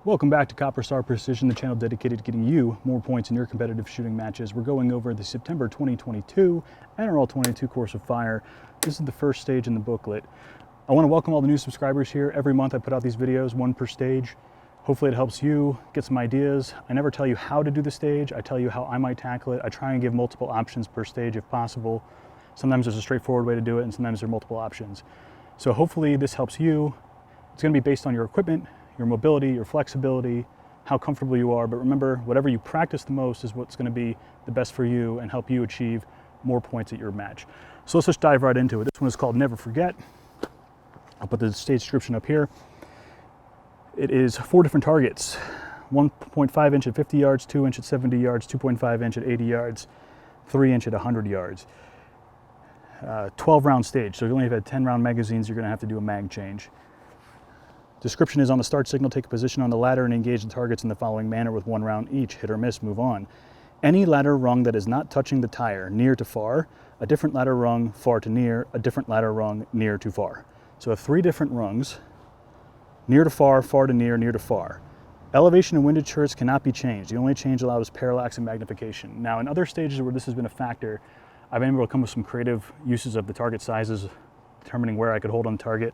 Welcome back to Copper Star Precision, the channel dedicated to getting you more points in your competitive shooting matches. We're going over the September 2022 NRL22 Course of Fire. This is the first stage in the booklet. I want to welcome all the new subscribers here. Every month I put out these videos, one per stage. Hopefully it helps you get some ideas. I never tell you how to do the stage. I tell you how I might tackle it. I try and give multiple options per stage if possible. Sometimes there's a straightforward way to do it, and sometimes there are multiple options. So hopefully this helps you. It's going to be based on your equipment, your mobility, your flexibility, how comfortable you are. But remember, whatever you practice the most is what's going to be the best for you and help you achieve more points at your match. So let's just dive right into it. This one is called Never Forget. I'll put the stage description up here. It is 4 different targets: 1.5 inch at 50 yards, 2 inch at 70 yards, 2.5 inch at 80 yards, 3 inch at 100 yards. 12 round stage. So if you only have 10 round magazines, you're going to have to do a mag change. Description is: on the start signal, take a position on the ladder and engage the targets in the following manner with 1 round each. Hit or miss, move on. Any ladder rung that is not touching the tire, near to far, a different ladder rung, far to near, a different ladder rung, near to far. So 3 different rungs: near to far to near to far. Elevation and windage shirts cannot be changed. The only change allowed is parallax and magnification. Now, in other stages where this has been a factor, I've been able to come with some creative uses of the target sizes, determining where I could hold on target.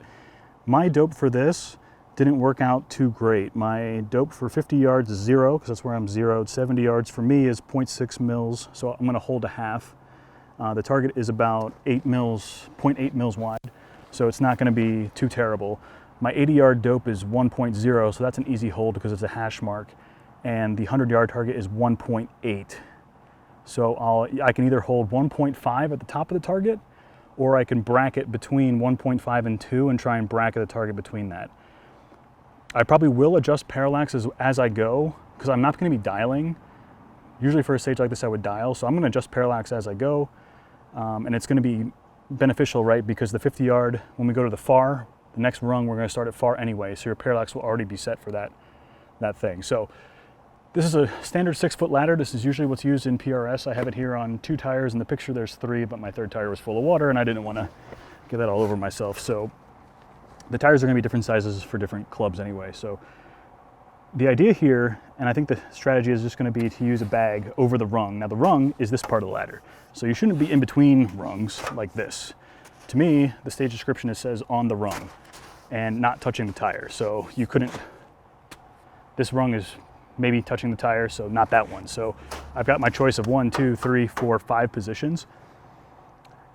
My dope for this didn't work out too great. My dope for 50 yards is 0, because that's where I'm zeroed. 70 yards for me is 0.6 mils, so I'm gonna hold a half. The target is about 8 mils, 0.8 mils wide, so it's not gonna be too terrible. My 80 yard dope is 1.0, so that's an easy hold because it's a hash mark. And the 100 yard target is 1.8. So I can either hold 1.5 at the top of the target, or I can bracket between 1.5 and 2 and try and bracket the target between that. I probably will adjust parallax as I go, because I'm not going to be dialing. Usually for a stage like this I would dial, so I'm going to adjust parallax as I go. And it's going to be beneficial, right? Because the 50 yard, when we go to the far, the next rung we're going to start at far anyway, so your parallax will already be set for that thing. So this is a standard 6-foot ladder. This is usually what's used in PRS. I have it here on 2 tires. In the picture there's 3, but my 3rd tire was full of water and I didn't want to get that all over myself. So the tires are going to be different sizes for different clubs anyway. So the idea here, and I think the strategy is just going to be to use a bag over the rung. Now the rung is this part of the ladder, so you shouldn't be in between rungs like this. To me, the stage description, it says on the rung and not touching the tire. So you couldn't, this rung is maybe touching the tire, so not that one. So I've got my choice of 1, 2, 3, 4, 5 positions.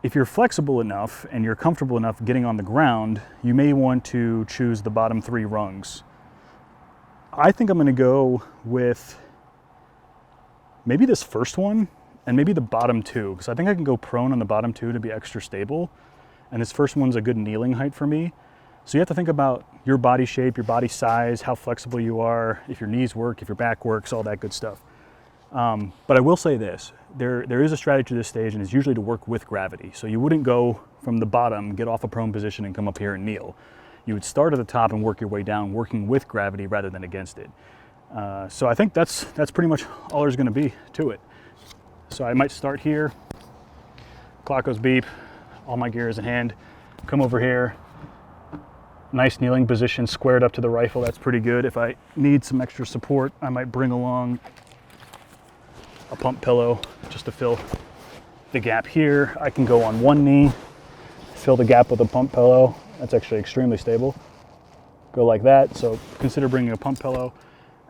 If you're flexible enough and you're comfortable enough getting on the ground, you may want to choose the bottom 3 rungs. I think I'm going to go with maybe this first one and maybe the bottom 2, because I think I can go prone on the bottom 2 to be extra stable. And this first one's a good kneeling height for me. So you have to think about your body shape, your body size, how flexible you are, if your knees work, if your back works, all that good stuff. But I will say this, there is a strategy to this stage, and it's usually to work with gravity. So you wouldn't go from the bottom, get off a prone position and come up here and kneel. You would start at the top and work your way down, working with gravity rather than against it. So I think that's pretty much all there's gonna be to it. So I might start here, clock goes beep, all my gear is in hand, come over here, nice kneeling position, squared up to the rifle, that's pretty good. If I need some extra support, I might bring along a pump pillow just to fill the gap here. I can go on one knee, fill the gap with a pump pillow. That's actually extremely stable. Go like that, so consider bringing a pump pillow.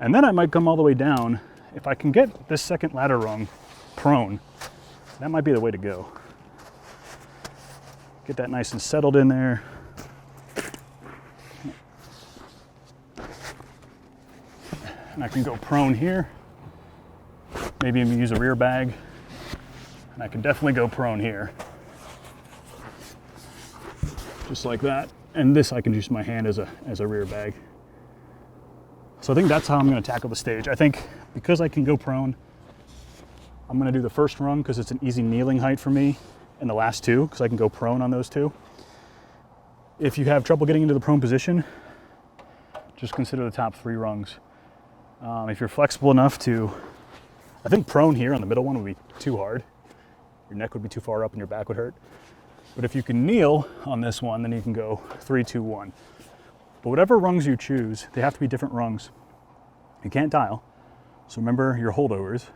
And then I might come all the way down. If I can get this second ladder rung prone, that might be the way to go. Get that nice and settled in there. And I can go prone here. Maybe even use a rear bag. And I can definitely go prone here. Just like that. And this I can use my hand as a rear bag. So I think that's how I'm going to tackle the stage. I think because I can go prone, I'm going to do the first rung because it's an easy kneeling height for me, and the last 2 because I can go prone on those 2. If you have trouble getting into the prone position, just consider the top 3 rungs. If you're flexible enough to, I think prone here on the middle one would be too hard. Your neck would be too far up and your back would hurt. But if you can kneel on this one, then you can go 3, 2, 1. But whatever rungs you choose, they have to be different rungs. You can't dial, so remember your holdovers.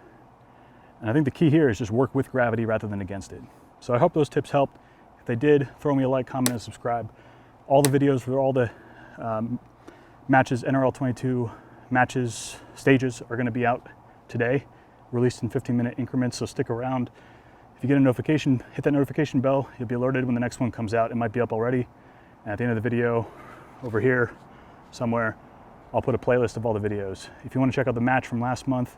And I think the key here is just work with gravity rather than against it. So I hope those tips helped. If they did, throw me a like, comment, and subscribe. All the videos for all the matches, NRL22 matches, stages are going to be out today, released in 15-minute increments, so stick around. If you get a notification, hit that notification bell. You'll be alerted when the next one comes out. It might be up already. And at the end of the video, over here somewhere, I'll put a playlist of all the videos. If you want to check out the match from last month,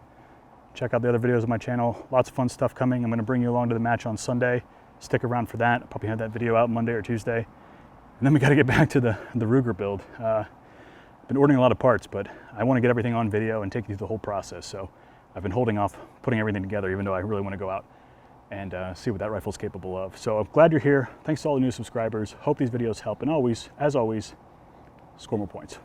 check out the other videos on my channel. Lots of fun stuff coming. I'm going to bring you along to the match on Sunday. Stick around for that. I'll probably have that video out Monday or Tuesday. And then we got to get back to the Ruger build. Been ordering a lot of parts, but I want to get everything on video and take you through the whole process. So I've been holding off putting everything together, even though I really want to go out and see what that rifle's capable of. So I'm glad you're here. Thanks to all the new subscribers. Hope these videos help. And always, as always, score more points.